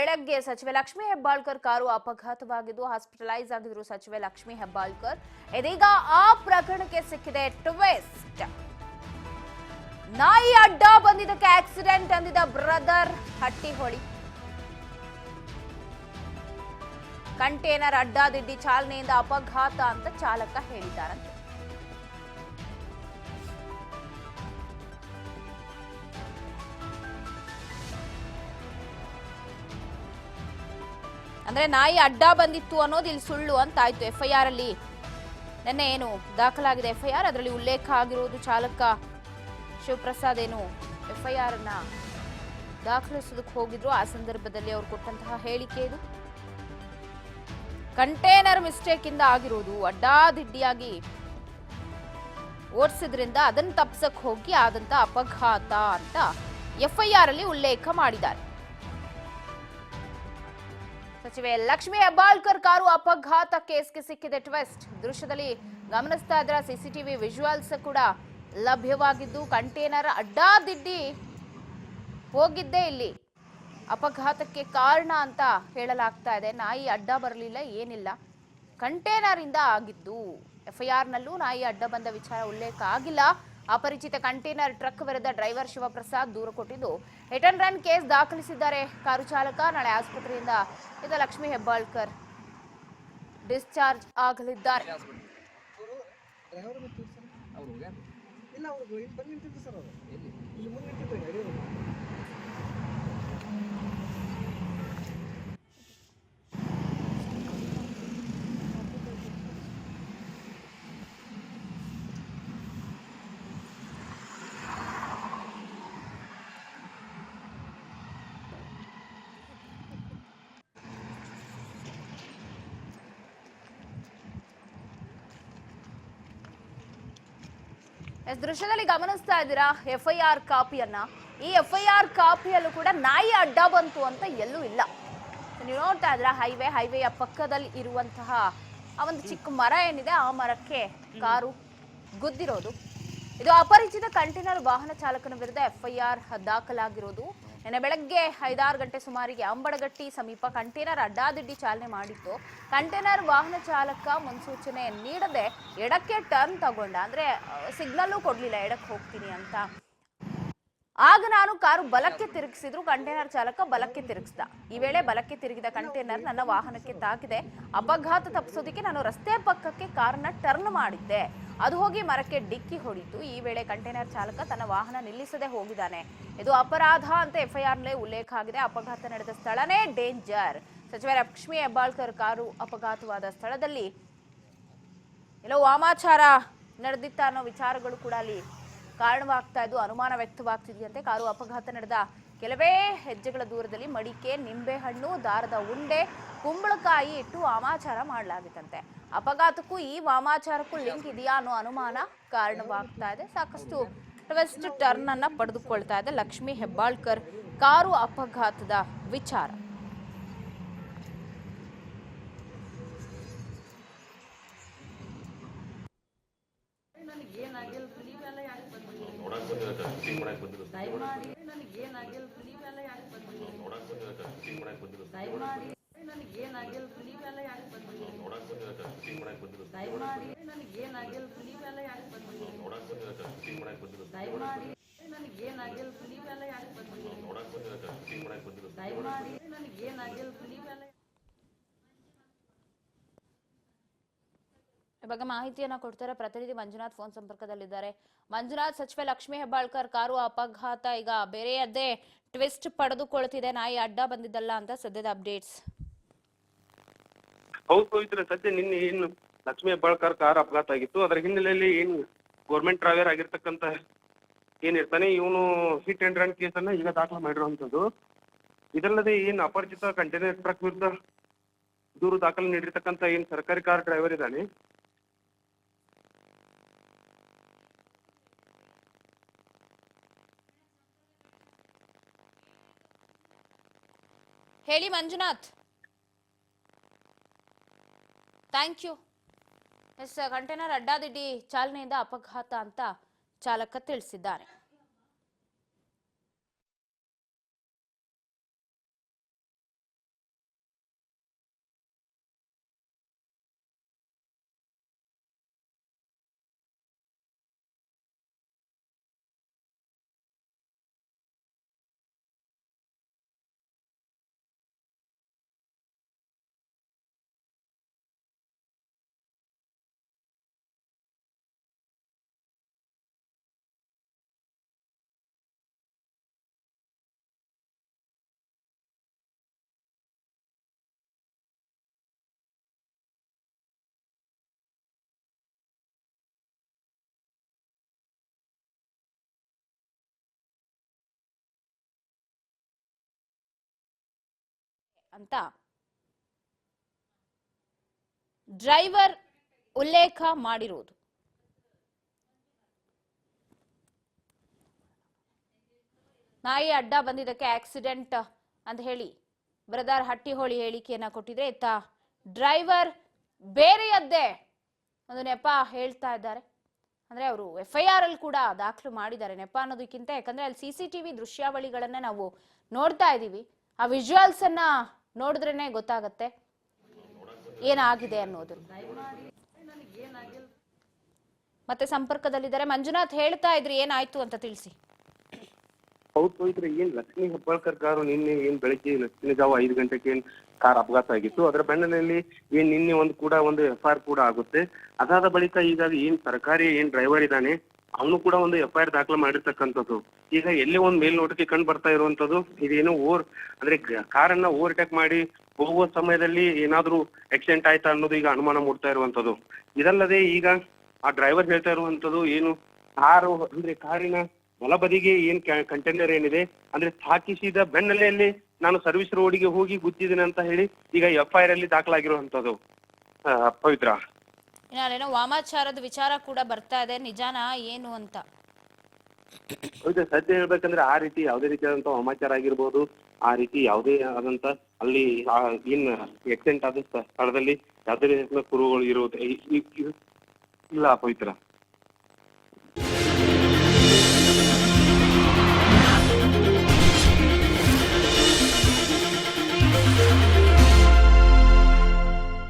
ಬೆಳಗ್ಗೆ ಸಚಿವೆ Lakshmi Hebbalkar car ಅಪಘಾತವಾಗಿದ್ದು hospitalise ಆಗಿದ್ರು ಸಚಿವೆ ಲಕ್ಷ್ಮೀ ಹೆಬ್ಬಾಳ್ಕರ್. ಇದೀಗ ಆ ಪ್ರಕರಣಕ್ಕೆ ಸಿಕ್ಕಿದೆ ಟ್ವಿಸ್ಟ್. ನಾಯಿ ಅಡ್ಡ ಬಂದಿದ್ದಕ್ಕೆ ಆಕ್ಸಿಡೆಂಟ್ ಅಂದಿದ್ದ ಬ್ರದರ್ ಹಟ್ಟಿಹೊಳಿ. ಕಂಟೇನರ್ ಅಡ್ಡಾದಿಡ್ಡಿ ಚಾಲನೆಯಿಂದ ಅಪಘಾತ ಅಂತ ಚಾಲಕ ಹೇಳಿದ್ದಾರಂತೆ. ಅಂದ್ರೆ ನಾಯಿ ಅಡ್ಡ ಬಂದಿತ್ತು ಅನ್ನೋದು ಇಲ್ಲಿ ಸುಳ್ಳು ಅಂತ ಆಯ್ತು. ಎಫ್ಐಆರ್ ಅಲ್ಲಿ ನಿನ್ನೆ ಏನು ದಾಖಲಾಗಿದೆ ಎಫ್ಐಆರ್, ಅದರಲ್ಲಿ ಉಲ್ಲೇಖ ಆಗಿರುವುದು ಚಾಲಕ ಶಿವಪ್ರಸಾದ್ ಏನು ಎಫ್ಐಆರ್ ಅನ್ನ ದಾಖಲಿಸೋದಕ್ಕೆ ಹೋಗಿದ್ರು. ಆ ಸಂದರ್ಭದಲ್ಲಿ ಅವರು ಕೊಟ್ಟಂತಹ ಹೇಳಿಕೆ ಇದು. ಕಂಟೇನರ್ ಮಿಸ್ಟೇಕ್ ಇಂದ ಆಗಿರೋದು, ಅಡ್ಡಾದಿಡ್ಡಿಯಾಗಿ ಓಡಿಸಿದ್ರಿಂದ ಅದನ್ನು ತಪ್ಪಿಸಕ್ ಹೋಗಿ ಆದಂತ ಅಪಘಾತ ಅಂತ ಎಫ್ಐಆರ್ ಅಲ್ಲಿ ಉಲ್ಲೇಖ ಮಾಡಿದ್ದಾರೆ. ಸಚಿವೆ ಲಕ್ಷ್ಮೀ ಹೆಬ್ಬಾಳ್ಕರ್ ಕಾರು ಅಪಘಾತ ಕೇಸ್ಗೆ ಸಿಕ್ಕಿದೆ ಟ್ವಿಸ್ಟ್. ದೃಶ್ಯದಲ್ಲಿ ಗಮನಿಸ್ತಾ ಇದ್ರ ಸಿಸಿಟಿವಿ ವಿಜುವಲ್ಸ್ ಕೂಡ ಲಭ್ಯವಾಗಿದ್ದು, ಕಂಟೇನರ್ ಅಡ್ಡಾದಿಡ್ಡಿ ಹೋಗಿದ್ದೇ ಇಲ್ಲಿ ಅಪಘಾತಕ್ಕೆ ಕಾರಣ ಅಂತ ಹೇಳಲಾಗ್ತಾ ಇದೆ. ನಾಯಿ ಅಡ್ಡ ಬರಲಿಲ್ಲ, ಏನಿಲ್ಲ, ಕಂಟೇನರ್ ಇಂದ ಆಗಿದ್ದು. ಎಫ್ಐಆರ್ ನಲ್ಲೂ ನಾಯಿ ಅಡ್ಡ ಬಂದ ವಿಚಾರ ಉಲ್ಲೇಖ ಆಗಿಲ್ಲ. ಅಪರಿಚಿತ ಕಂಟೇನರ್ ಟ್ರಕ್ ವಿರುದ್ಧ ಡ್ರೈವರ್ ಶಿವಪ್ರಸಾದ್ ದೂರು ಕೊಟ್ಟಿದ್ದು ಹಿಟ್ ಅಂಡ್ ರನ್ ಕೇಸ್ ದಾಖಲಿಸಿದ್ದಾರೆ ಕಾರು ಚಾಲಕ. ನಾಳೆ ಆಸ್ಪತ್ರೆಯಿಂದ ಲಕ್ಷ್ಮೀ ಹೆಬ್ಬಾಳ್ಕರ್ ಡಿಸ್ಚಾರ್ಜ್ ಆಗಲಿದ್ದಾರೆ. ದೃಶ್ಯದಲ್ಲಿ ಗಮನಿಸ್ತಾ ಇದ್ದೀರಾ ಎಫ್ಐಆರ್ ಕಾಪಿಯನ್ನ. ಈ ಎಫ್ಐಆರ್ ಕಾಪಿಯಲ್ಲೂ ಕೂಡ ನಾಯಿ ಅಡ್ಡ ಬಂತು ಅಂತ ಎಲ್ಲೂ ಇಲ್ಲ. ನೀವು ನೋಡ್ತಾ ಇದ್ದೀರಾ ಹೈವೇಯ ಪಕ್ಕದಲ್ಲಿ ಇರುವಂತಹ ಆ ಒಂದು ಚಿಕ್ಕ ಮರ ಏನಿದೆ, ಆ ಮರಕ್ಕೆ ಕಾರು ಗುದ್ದಿರೋದು. ಇದು ಅಪರಿಚಿತ ಕಂಟೈನರ್ ವಾಹನ ಚಾಲಕನ ವಿರುದ್ಧ ಎಫ್ಐಆರ್ ದಾಖಲಾಗಿರೋದು. ನಿನ್ನೆ ಬೆಳಗ್ಗೆ 5-6 ಗಂಟೆ ಸುಮಾರಿಗೆ ಅಂಬಡಗಟ್ಟಿ ಸಮೀಪ ಕಂಟೈನರ್ ಅಡ್ಡಾದಿಡ್ಡಿ ಚಾಲನೆ ಮಾಡಿತ್ತು. ಕಂಟೈನರ್ ವಾಹನ ಚಾಲಕ ಮುನ್ಸೂಚನೆ ನೀಡದೆ ಎಡಕ್ಕೆ ಟರ್ನ್ ತಗೊಂಡ, ಅಂದ್ರೆ ಸಿಗ್ನಲ್ಲೂ ಕೊಡ್ಲಿಲ್ಲ ಎಡಕ್ಕೆ ಹೋಗ್ತೀನಿ ಅಂತ. ಆಗ ನಾನು ಕಾರು ಬಲಕ್ಕೆ ತಿರುಗಿಸಿದ್ರು, ಕಂಟೈನರ್ ಚಾಲಕ ಬಲಕ್ಕೆ ತಿರುಗಿಸ್ದ. ಈ ವೇಳೆ ಬಲಕ್ಕೆ ತಿರುಗಿದ ಕಂಟೈನರ್ ನನ್ನ ವಾಹನಕ್ಕೆ ತಾಕಿದೆ. ಅಪಘಾತ ತಪ್ಪಿಸೋದಕ್ಕೆ ನಾನು ರಸ್ತೆ ಪಕ್ಕಕ್ಕೆ ಕಾರನ್ನ ಟರ್ನ್ ಮಾಡಿದ್ದೆ, ಅದು ಹೋಗಿ ಮರಕ್ಕೆ ಡಿಕ್ಕಿ ಹೊಡಿತು. ಈ ವೇಳೆ ಕಂಟೈನರ್ ಚಾಲಕ ತನ್ನ ವಾಹನ ನಿಲ್ಲಿಸದೆ ಹೋಗಿದ್ದಾನೆ. ಇದು ಅಪರಾಧ ಅಂತ ಎಫ್ಐಆರ್ ನಲ್ಲಿ ಉಲ್ಲೇಖ ಆಗಿದೆ. ಅಪಘಾತ ನಡೆದ ಸ್ಥಳನೇ ಡೇಂಜರ್. ಸಚಿವೆ ಲಕ್ಷ್ಮೀ ಹೆಬ್ಬಾಳ್ಕರ್ ಕಾರು ಅಪಘಾತವಾದ ಸ್ಥಳದಲ್ಲಿ ಎಲ್ಲೋ ವಾಮಾಚಾರ ನಡೆದಿತ್ತ ಅನ್ನೋ ವಿಚಾರಗಳು ಕೂಡ ಅಲ್ಲಿ ಕಾರಣವಾಗ್ತಾ ಇದ್ದು ಅನುಮಾನ ವ್ಯಕ್ತವಾಗ್ತಿದೆಯಂತೆ. ಕಾರು ಅಪಘಾತ ನಡೆದ ಕೆಲವೇ ಹೆಜ್ಜೆಗಳ ದೂರದಲ್ಲಿ ಮಡಿಕೆ, ನಿಂಬೆಹಣ್ಣು, ದಾರದ ಉಂಡೆ, ಕುಂಬಳಕಾಯಿ ಇಟ್ಟು ವಾಮಾಚಾರ ಮಾಡಲಾಗಿತ್ತಂತೆ. ಅಪಘಾತಕ್ಕೂ ಈ ವಾಮಾಚಾರಕ್ಕೂ ಲಿಂಕ್ ಇದೆಯಾ ಅನ್ನೋ ಅನುಮಾನ ಕಾರಣವಾಗ್ತಾ ಇದೆ. ಸಾಕಷ್ಟು ಟ್ವಿಸ್ಟ್ ಟರ್ನ್ ಅನ್ನ ಪಡೆದುಕೊಳ್ತಾ ಇದೆ ಲಕ್ಷ್ಮೀ ಹೆಬ್ಬಾಳ್ಕರ್ ಕಾರು ಅಪಘಾತದ ವಿಚಾರ. ಬಗ್ಗೆ ಮಾಹಿತಿಯನ್ನ ಕೊಡ್ತಾರೆ ಪ್ರತಿನಿಧಿ ಮಂಜುನಾಥ್ ಫೋನ್ ಸಂಪರ್ಕದಲ್ಲಿದ್ದಾರೆ. ಮಂಜುನಾಥ್, ಸಚಿವೆ ಲಕ್ಷ್ಮೀ ಹೆಬ್ಬಾಳ್ಕರ್ ಕಾರು ಅಪಘಾತ ಈಗ ಬೇರೆಯದ್ದೇ ಟ್ವಿಸ್ಟ್ ಪಡೆದುಕೊಳ್ತಿದೆ, ನಾಯಿ ಅಡ್ಡ ಬಂದಿದ್ದಲ್ಲ ಅಂತ ಸದ್ಯದ ಅಪ್ಡೇಟ್ಸ್. ಹೌದು ಇದ್ರೆ ಸದ್ಯ ನಿನ್ನೆ ಏನು ಲಕ್ಷ್ಮೀ ಹೆಬ್ಬಾಳ್ಕರ್ ಕಾರ್ ಅಪಘಾತ ಆಗಿತ್ತು, ಅದರ ಹಿನ್ನೆಲೆಯಲ್ಲಿ ಏನು ಗೌರ್ಮೆಂಟ್ ಡ್ರೈವರ್ ಆಗಿರ್ತಕ್ಕಂತ ಏನಿರ್ತಾನೆ ಇವನು ಹಿಟ್ ಅಂಡ್ ರನ್ ಕೇಸನ್ನ ಈಗ ದಾಖಲು ಮಾಡಿರುವಂತದ್ದು. ಇದಲ್ಲದೆ ಏನು ಅಪರಿಚಿತ ಕಂಟೈನರ್ ಟ್ರಕ್ ವಿರುದ್ಧ ದೂರು ದಾಖಲೆ ನೀಡಿರ್ತಕ್ಕಂತ ಏನ್ ಸರ್ಕಾರಿ ಕಾರ್ ಡ್ರೈವರ್ ಇದ್ದಾನೆ ಹೇಳಿ Manjunath. Thank you. Yes, container ಅಡ್ಡಾದಿಡ್ಡಿ ಚಾಲನೆಯಿಂದ ಅಪಘಾತ ಅಂತ ಚಾಲಕ ತಿಳಿಸಿದ್ದಾರೆ. ಅಂತ ಡ್ರೈವರ್ ಉಲ್ಲೇಖ ಮಾಡಿರುವುದು. ನಾಯಿ ಅಡ್ಡ ಬಂದಿದ್ದಕ್ಕೆ ಆಕ್ಸಿಡೆಂಟ್ ಅಂತ ಹೇಳಿ ಬ್ರದರ್ ಹಟ್ಟಿಹೊಳಿ ಹೇಳಿಕೆಯನ್ನ ಕೊಟ್ಟಿದ್ರೆ ಇತ್ತ ಡ್ರೈವರ್ ಬೇರೆಯದ್ದೇ ಒಂದು ನೆಪ ಹೇಳ್ತಾ ಇದ್ದಾರೆ. ಅಂದ್ರೆ ಅವರು FIR ಅಲ್ಲಿ ಕೂಡ ದಾಖಲು ಮಾಡಿದ್ದಾರೆ. ನೆಪ ಅನ್ನೋದಕ್ಕಿಂತ ಯಾಕಂದ್ರೆ ಅಲ್ಲಿ CCTV ದೃಶ್ಯಾವಳಿಗಳನ್ನ ನಾವು ನೋಡ್ತಾ ಇದೀವಿ. ಆ ವಿಜುವಲ್ಸ್ ಅನ್ನ ನೋಡಿದ್ರೇನೆ ಗೊತ್ತಾಗತ್ತೆ ಏನಾಗಿದೆ ಅನ್ನೋದು. ಮತ್ತೆ ಸಂಪರ್ಕದಲ್ಲಿದ್ದಾರೆ ಮಂಜುನಾಥ್, ಹೇಳ್ತಾ ಇದ್ರಿ ಏನಾಯ್ತು ಅಂತ ತಿಳಿಸಿ. ಹೌದು ಪವಿತ್ರ, ಏನ್ ಲಕ್ಷ್ಮೀ ಹೆಬ್ಬಾಳ್ಕರ್ ಕಾರು ನಿನ್ನೆ ಬೆಳಗ್ಗೆ ಲಕ್ಷ್ಮೀ ಜಾವ 5 ಗಂಟೆಗೆ ಕಾರ್ ಅಪಘಾತ ಆಗಿತ್ತು. ಅದರ ಬೆನ್ನಲ್ಲೇ ನಿನ್ನೆ ಒಂದು FIR ಕೂಡ ಆಗುತ್ತೆ. ಅದಾದ ಬಳಿಕ ಈಗ ಸರ್ಕಾರಿ ಡ್ರೈವರ್ ಇದ್ದಾನೆ ಅವನು ಕೂಡ ಒಂದು FIR ದಾಖಲೆ ಮಾಡಿರ್ತಕ್ಕಂಥದ್ದು. ಈಗ ಎಲ್ಲೇ ಒಂದು ಮೇಲ್ನೋಟಕ್ಕೆ ಕಂಡು ಬರ್ತಾ ಇರುವಂತದ್ದು ಇದೇನೋ ಅಂದ್ರೆ ಕಾರನ್ನ ಓವರ್ಟೇಕ್ ಮಾಡಿ ಹೋಗುವ ಸಮಯದಲ್ಲಿ ಏನಾದ್ರೂ ಆಕ್ಸಿಡೆಂಟ್ ಆಯ್ತಾ ಅನ್ನೋದು ಈಗ ಅನುಮಾನ ಮೂಡ್ತಾ ಇರುವಂತದ್ದು. ಇದಲ್ಲದೆ ಈಗ ಆ ಡ್ರೈವರ್ ಹೇಳ್ತಾ ಇರುವಂತದ್ದು ಕಾರಿನ ಬಲಬದಿಗೆ ಕಂಟೈನರ್ ಏನಿದೆ ಅಂದ್ರೆ ಸ್ಥಾಪಿಸಿದ ಬೆನ್ನಲೆಯಲ್ಲಿ ನಾನು ಸರ್ವಿಸ್ ರೋಡಿಗೆ ಹೋಗಿ ಗುದ್ದಿದ್ದೇನೆ ಅಂತ ಹೇಳಿ ಈಗ FIR ಅಲ್ಲಿ ದಾಖಲಾಗಿರುವಂತದ್ದು. ಪವಿತ್ರ, ಏನೋ ವಾಮಾಚಾರದ ವಿಚಾರ ಕೂಡ ಬರ್ತಾ ಇದೆ, ನಿಜಾನ ಏನು ಅಂತ? ಹೌದು, ಸದ್ಯ ಹೇಳ್ಬೇಕಂದ್ರೆ ಆ ರೀತಿ ಯಾವುದೇ ರೀತಿಯಾದಂತ ವಾಮಾಚಾರ ಆಗಿರ್ಬೋದು, ಆ ರೀತಿ ಯಾವುದೇ ಆದಂತ ಅಲ್ಲಿ ಆಕ್ಸಿಡೆಂಟ್ ಆದ ಸ್ಥಳದಲ್ಲಿ ಯಾವುದೇ ರೀತಿಯ ಕುರುಗಳು ಇರುವುದು ಇಲ್ಲ ಪವಿತ್ರ.